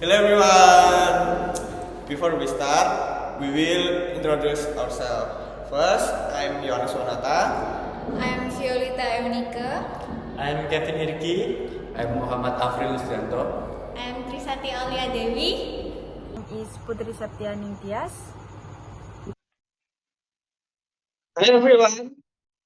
Hello everyone. Before we start, we will introduce ourselves. First, I'm Yohanes Wanata. I'm Violeta Eunika. I'm Kevin Irki. I'm Muhammad Afril Lustianto. I'm Trisati Aulia Dewi. Is Putri Septiani Tias. Hi everyone.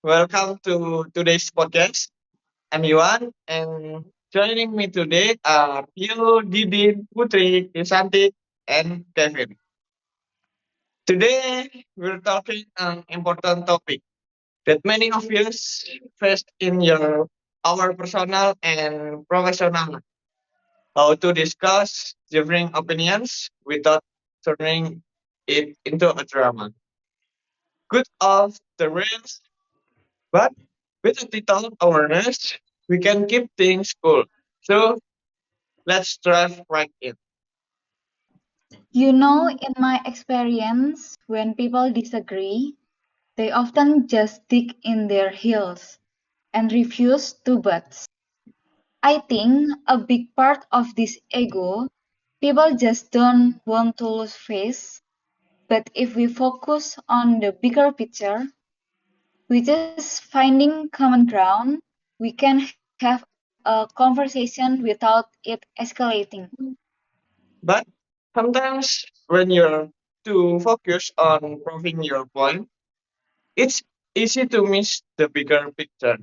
Welcome to today's podcast. I'm Yuan and joining me today are Pio, Didin, Putri, Isanti, and Kevin. Today, we're talking an important topic that many of us face in our personal and professional life. How to discuss differing opinions without turning it into a drama. Good off the rails, but with a little awareness, we can keep things cool. So let's dive right in. In my experience, when people disagree, they often just dig in their heels and refuse to budge. I think a big part of this ego, people just don't want to lose face. But if we focus on the bigger picture, which is finding common ground, we can have a conversation without it escalating. But sometimes when you're too focused on proving your point, it's easy to miss the bigger picture.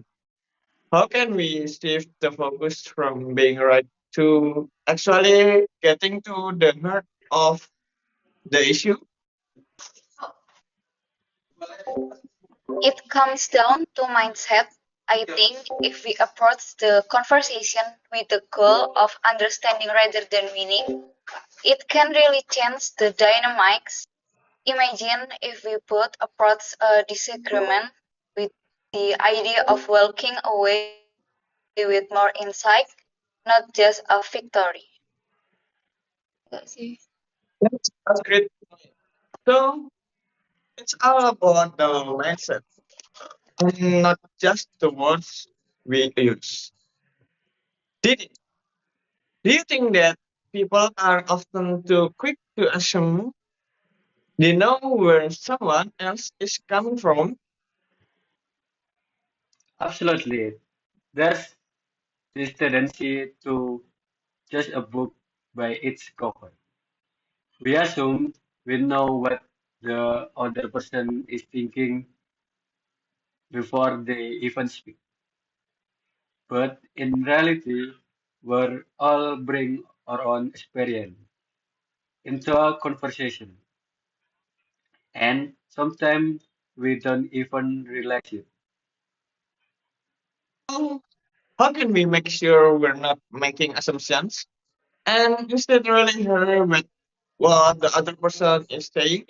How can we shift the focus from being right to actually getting to the heart of the issue? It comes down to mindset. I think if we approach the conversation with the goal of understanding rather than winning, it can really change the dynamics. Imagine if we both approach a disagreement with the idea of walking away with more insight, not just a victory. That's a great point. So it's all about the mindset and not just the words we use. Did it? Do you think that people are often too quick to assume they know where someone else is coming from? Absolutely. There's this tendency to judge a book by its cover. We assume we know what the other person is thinking before they even speak. But in reality, we all bring our own experience into a conversation, and sometimes we don't even realize it. How how can we make sure we're not making assumptions and instead really hear what the other person is saying?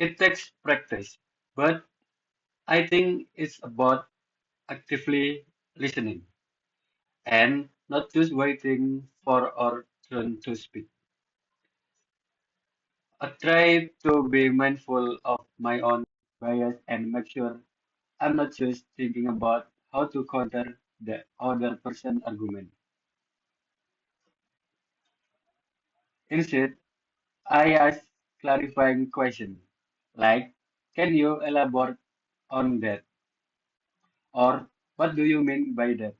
It takes practice, but I think it's about actively listening and not just waiting for our turn to speak. I try to be mindful of my own bias and make sure I'm not just thinking about how to counter the other person's argument. Instead, I ask clarifying questions like, can you elaborate on that? Or what do you mean by that?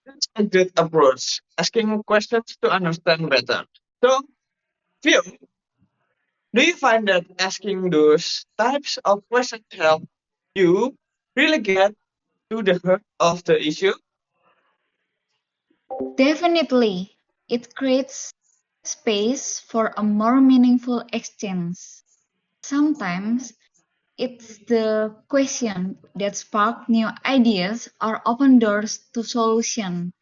That's a good approach, asking questions to understand better. So, Phil, do you find that asking those types of questions help you really get to the heart of the issue? Definitely, it creates space for a more meaningful exchange. Sometimes it's the question that spark new ideas or open doors to solution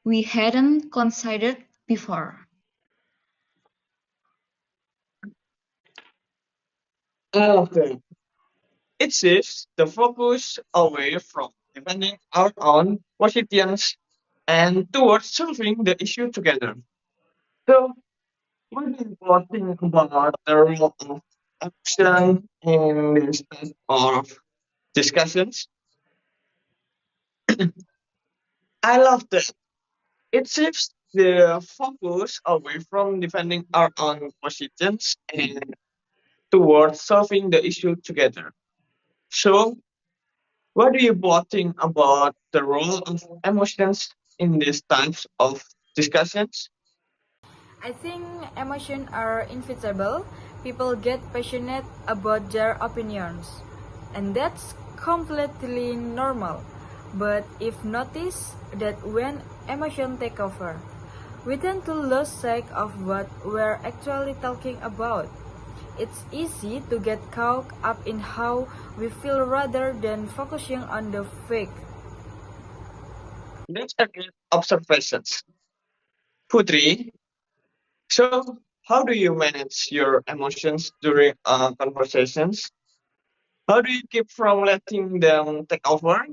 we hadn't considered before. Okay. It shifts the focus away from defending our own positions and towards solving the issue together. So, what do you think about the role of emotion in this type of discussions. I love that. It shifts the focus away from defending our own positions and towards solving the issue together. So, what do you both think about the role of emotions in these types of discussions? I think emotions are inevitable. People get passionate about their opinions, and that's completely normal. But if notice that when emotion take over, we tend to lose sight of what we're actually talking about. It's easy to get caught up in how we feel rather than focusing on the fact. That's a great observation. Putri, so how do you manage your emotions during conversations? How do you keep from letting them take over?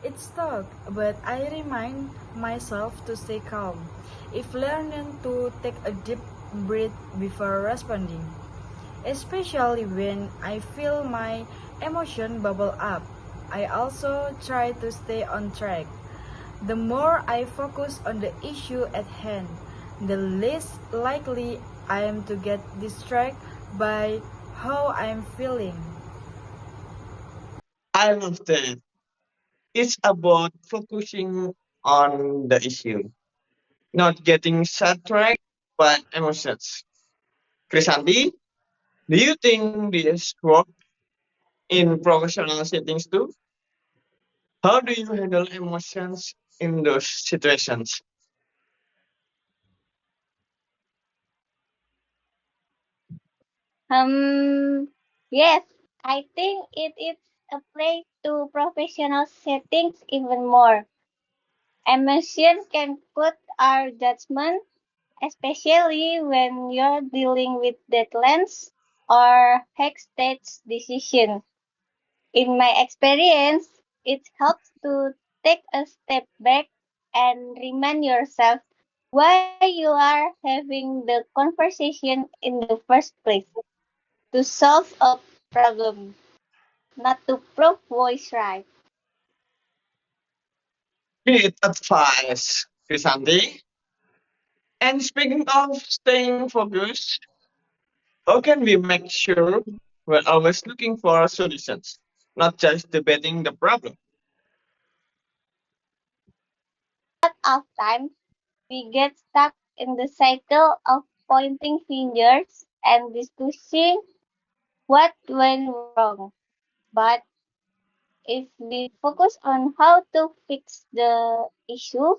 It's tough, but I remind myself to stay calm. If learning to take a deep breath before responding, especially when I feel my emotion bubble up. I also try to stay on track. The more I focus on the issue at hand, the less likely I am to get distracted by how I'm feeling. I love that. It's about focusing on the issue, not getting sidetracked by emotions. Krisanti, do you think this work in professional settings too? How do you handle emotions in those situations? Yes, I think it is applied to professional settings even more. Emotion can put our judgment, especially when you're dealing with deadlines or high-stakes decisions. In my experience, it helps to take a step back and remind yourself why you are having the conversation in the first place, to solve a problem, not to prove voice right. Great advice, Krisanti. And speaking of staying focused, how can we make sure we're always looking for solutions, not just debating the problem? A lot of times we get stuck in the cycle of pointing fingers and discussing what went wrong. But if we focus on how to fix the issue,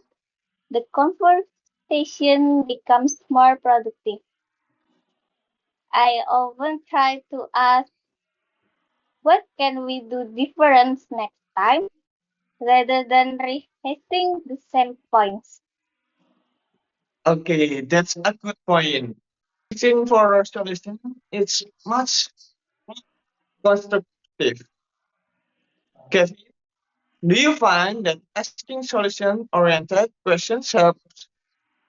the conversation becomes more productive. I often try to ask, what can we do different next time, rather than rehashing the same points. Okay, that's a good point. Searching for a solution is much more constructive. Kevin, do you find that asking solution-oriented questions helps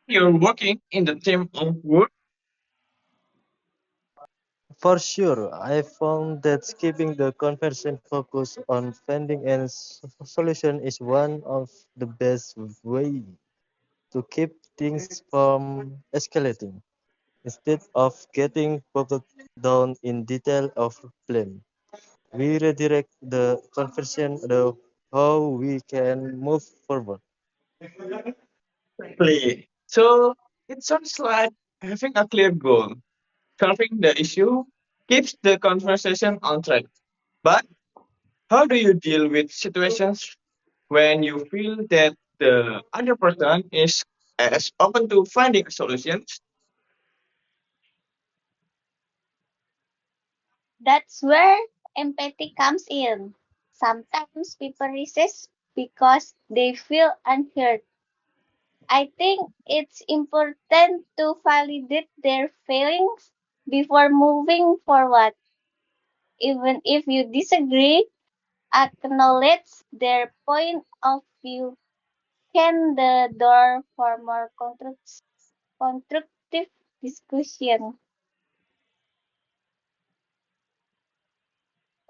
you working in the team of work? For sure, I found that keeping the conversation focused on finding a solution is one of the best way to keep things from escalating. Instead of getting bogged down in detail of blame, we redirect the conversation to how we can move forward. Exactly. So it sounds like having a clear goal, solving the issue, keeps the conversation on track. But how do you deal with situations when you feel that the other person is as open to finding solutions? That's where empathy comes in. Sometimes people resist because they feel unheard. I think it's important to validate their feelings before moving forward. Even if you disagree, acknowledge their point of view can the door for more constructive discussion.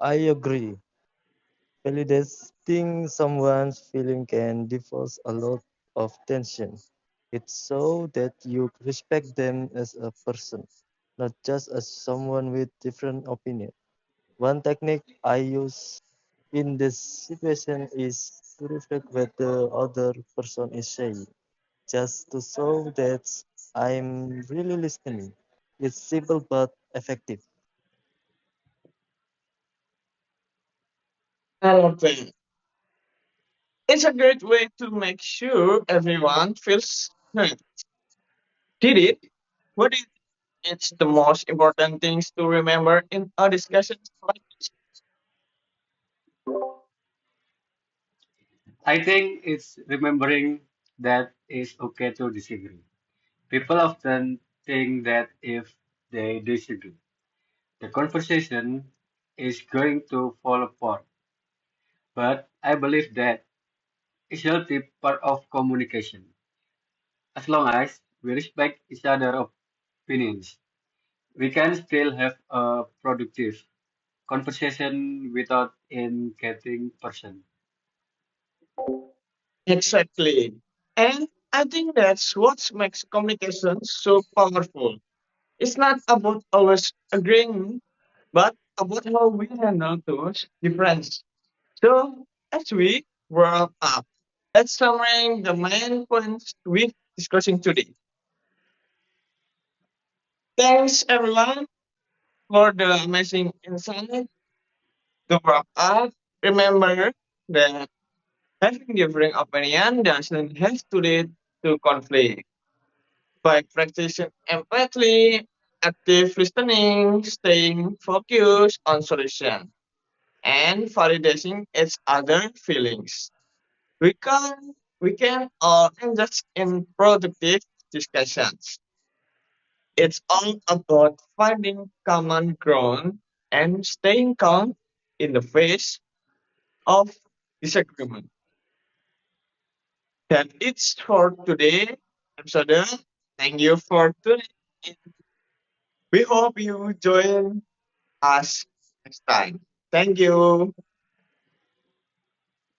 I agree. Validating someone's feeling can diffuse a lot of tension. It's so that you respect them as a person, not just as someone with different opinion. One technique I use in this situation is to reflect what the other person is saying, just to show that I'm really listening. It's simple but effective. I love that. It's a great way to make sure everyone feels heard. Did it? What is it's the most important things to remember in a discussion like this? I think it's remembering that it's okay to disagree. People often think that if they disagree, the conversation is going to fall apart. But I believe that it's healthy part of communication. As long as we respect each other's opinions, we can still have a productive conversation without in getting person. Exactly. And I think that's what makes communication so powerful. It's not about always agreeing, but about how we handle those differences. So, as we wrap up, let's summarize the main points we're discussing today. Thanks everyone for the amazing insight. To wrap up, remember that having differing opinion doesn't have to lead to conflict. By practicing empathy, active listening, staying focused on solution, and validating each other feelings, we can all engage in productive discussions. It's all about finding common ground and staying calm in the face of disagreement. That it's for today episode. Thank you for tuning in. We hope you join us next time. Thank you.